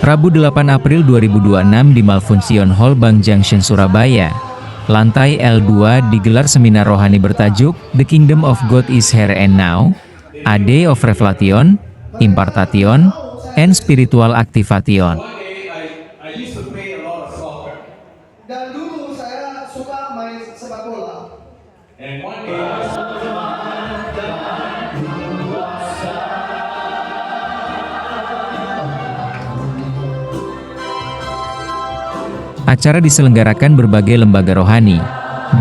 Rabu 8 April 2026 di Malfunction Hall Bank Junction, Surabaya. Lantai L2 digelar seminar rohani bertajuk The Kingdom of God is Here and Now, A Day of Revelation, Impartation, and Spiritual Activation. I used to play a lot of soccer. Dan dulu saya suka main sepak bola. And one day Acara diselenggarakan berbagai lembaga rohani,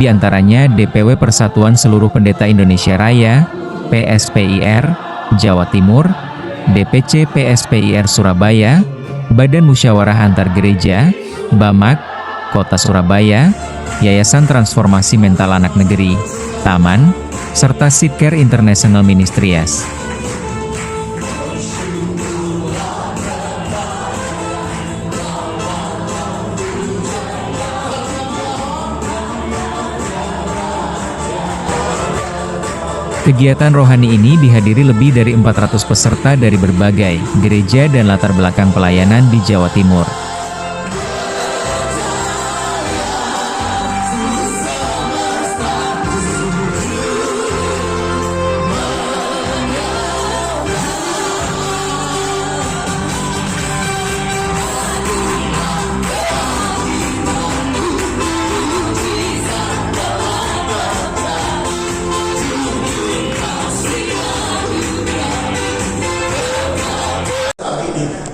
di antaranya DPW Persatuan Seluruh Pendeta Indonesia Raya, PSPIR, Jawa Timur, DPC PSPIR Surabaya, Badan Musyawarah Antar Gereja, BAMAK, Kota Surabaya, Yayasan Transformasi Mental Anak Negeri, Taman, serta Seedcare International Ministries. Kegiatan rohani ini dihadiri lebih dari 400 peserta dari berbagai gereja dan latar belakang pelayanan di Jawa Timur.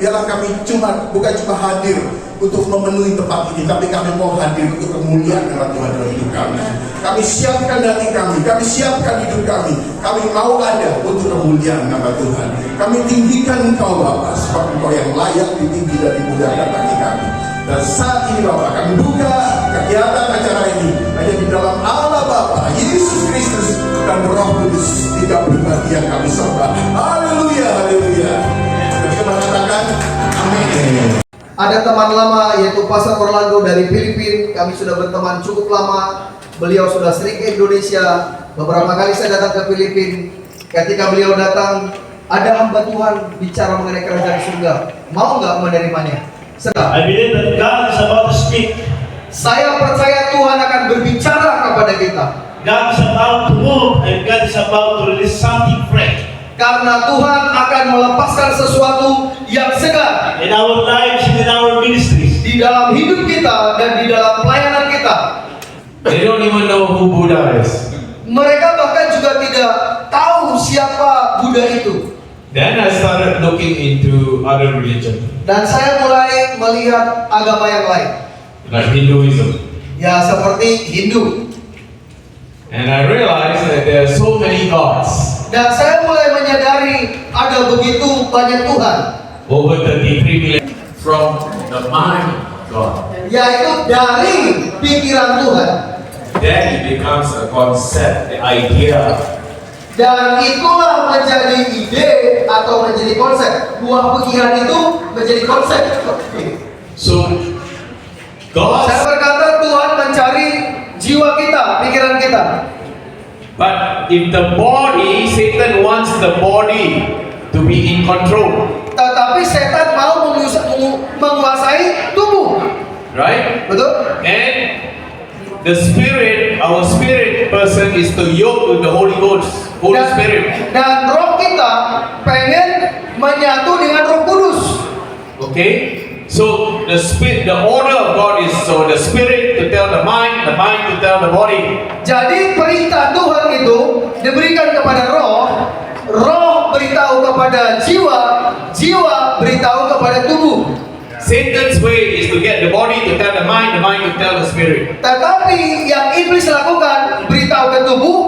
Biarlah kami bukan cuma hadir untuk memenuhi tempat ini, tapi kami mau hadir untuk kemuliaan nama Tuhan dalam hidup kami. Kami siapkan hati kami siapkan hidup kami mau ada untuk kemuliaan nama Tuhan. Kami tinggikan Engkau Bapa, sebab Engkau yang layak ditinggi dan dimuliakan bagi kami. Dan saat ini Bapa, kami buka kegiatan acara ini hanya di dalam Allah Bapa, Yesus Kristus dan Roh Kudus, tiga pribadi yang kami sembah. Haleluya, haleluya. Mengatakan amin. Ada teman lama yaitu Pastor Orlando dari Filipina. Kami sudah berteman cukup lama. Beliau sudah sering ke Indonesia. Beberapa kali saya datang ke Filipina. Ketika beliau datang, ada hamba Tuhan bicara mengenai kerajaan surga. Mau nggak menerimanya? Sedang. I believe that God is about to speak. Saya percaya Tuhan akan berbicara kepada kita. God is about to move and God is about to release something fresh. Karena Tuhan akan melepaskan sesuatu yang segar In our lives and in our ministries. di dalam hidup kita dan di dalam pelayanan kita. They don't even know who Buddha is. Mereka bahkan juga tidak tahu siapa Buddha itu. Then I started looking into other religion, Dan saya mulai melihat agama yang lain. like Hinduism. Ya seperti Hindu. And I realized that there are so many gods. Dan saya mulai menyadari ada begitu banyak Tuhan. Over 33 million from the mind of God. Yaitu dari pikiran Tuhan. Then it becomes a concept, the idea. Dan itulah menjadi ide atau menjadi konsep. Buah pikiran itu menjadi konsep. So God, Saya berkata Tuhan mencari jiwa kita, pikiran kita. but if the body, Satan wants the body to be in control, Tetapi setan mau menguasai tubuh. right? Betul? And the spirit, our spirit person is to yoke with the Holy Ghost, Holy Spirit. Dan roh kita pengen menyatu dengan Roh Kudus. Okay? So the spirit, the order of God is so the spirit to tell the mind to tell the body. Jadi perintah Tuhan itu diberikan kepada roh, roh beritahu kepada jiwa, jiwa beritahu kepada tubuh. Satan's way is to get the body to tell the mind to tell the spirit. Tetapi yang iblis lakukan beritahu ke tubuh,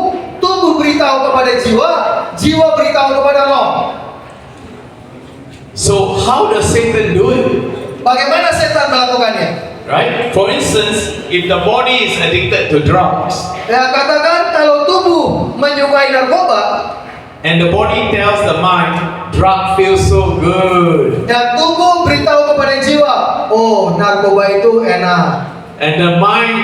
tubuh beritahu kepada jiwa, jiwa beritahu kepada roh. So how does Satan do it? Bagaimana setan melakukannya? Right? For instance, if the body is addicted to drugs Ya katakan kalau tubuh menyukai narkoba and the body tells the mind, drug feels so good. dan tubuh beritahu kepada jiwa, oh narkoba itu enak. And the mind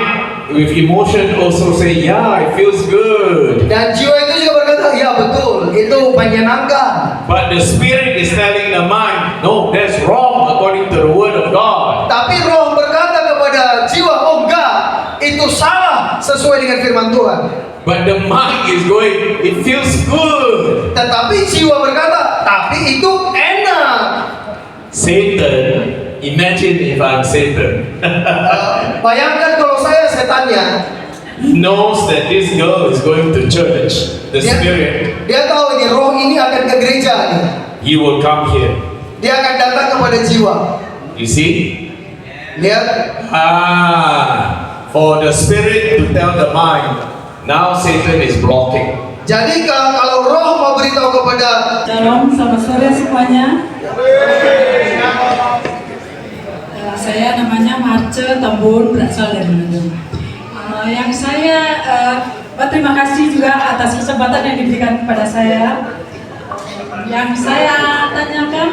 with emotion also say, yeah, it feels good. Dan jiwa itu juga berkata, berkata, ya betul, itu menyenangkan. But the spirit is telling the mind, no, that's wrong according to the word of God. Tapi roh berkata kepada jiwa, oh enggak, itu salah sesuai dengan firman Tuhan. But the mind is going, it feels good. Tetapi jiwa berkata, tapi itu enak. Satan, imagine if I'm Satan. Bayangkan kalau saya setannya, He knows that this girl is going to church, the spirit. dia tahu ini roh ini akan ke gereja nih. He will come here. Dia akan datang kepada jiwa. You see? Lihat, For the spirit to tell the mind, now Satan is blocking. jadi kalau roh mau beritahu kepada Shalom, selamat sore semuanya. Saya namanya Marce Tambun, berasal dari Manado. Yang saya berterima kasih juga atas kesempatan yang diberikan kepada saya. Yang saya tanyakan,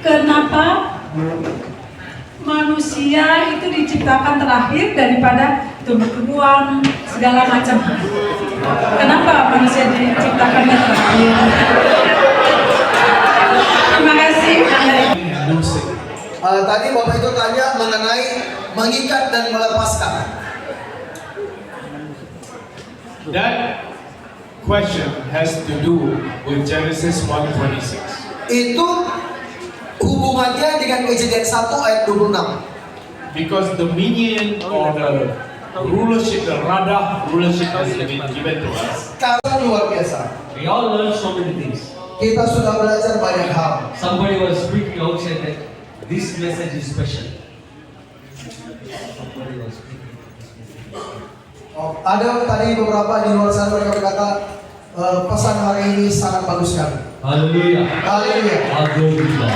kenapa manusia itu diciptakan terakhir daripada tumbuh-tumbuhan segala macam? Kenapa manusia diciptakan terakhir? Terima kasih. tadi Bapak itu tanya mengenai mengikat dan melepaskan. That question has to do with Genesis 1:26. Itu hubungannya dengan Kejadian 1 ayat 26. Because dominion or the rulership, the Radha rulership has been given to us. Karena luar biasa. We all learn so many things. Kita sudah belajar banyak hal. Somebody was speaking outside that this message is special. Somebody was speaking. Ada tadi beberapa di luar sana mereka berkata pesan hari ini sangat bagus sekali. Hallelujah. Haleluya. Hallelujah.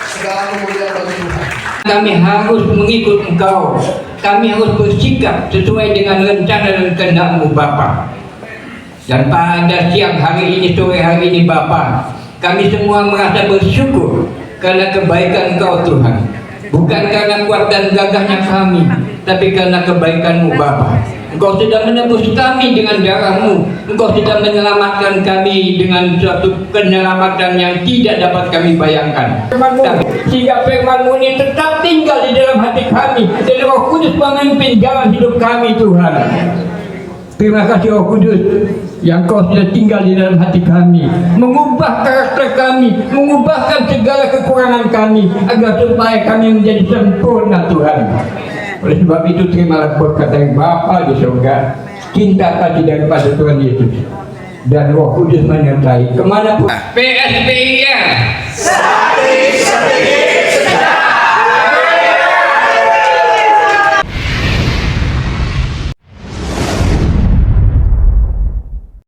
Segala kemuliaan bagi Tuhan. Kami harus mengikut Engkau. Kami harus bersikap sesuai dengan rencana dan kehendak-Mu Bapa. Dan pada siang hari ini, sore hari ini Bapa, kami semua merasa bersyukur karena kebaikan Engkau Tuhan. Bukan karena kuat dan gagahnya kami, tapi karena kebaikan-Mu Bapa. Engkau sudah menebus kami dengan darah-Mu. Engkau sudah menyelamatkan kami dengan suatu penyelamatan yang tidak dapat kami bayangkan. Sehingga firman-Mu ini tetap tinggal di dalam hati kami, dan Roh Kudus memimpin jalan hidup kami Tuhan. Terima kasih Roh Kudus yang Kau sudah tinggal di dalam hati kami, mengubah karakter kami, mengubahkan segala kekurangan kami, agar supaya kami menjadi sempurna Tuhan. Oleh sebab itu terimalah berkat dari Bapa di surga, cinta kasih daripada Tuhan Yesus, dan Roh Kudus menyertai kemanapun. PSPIR.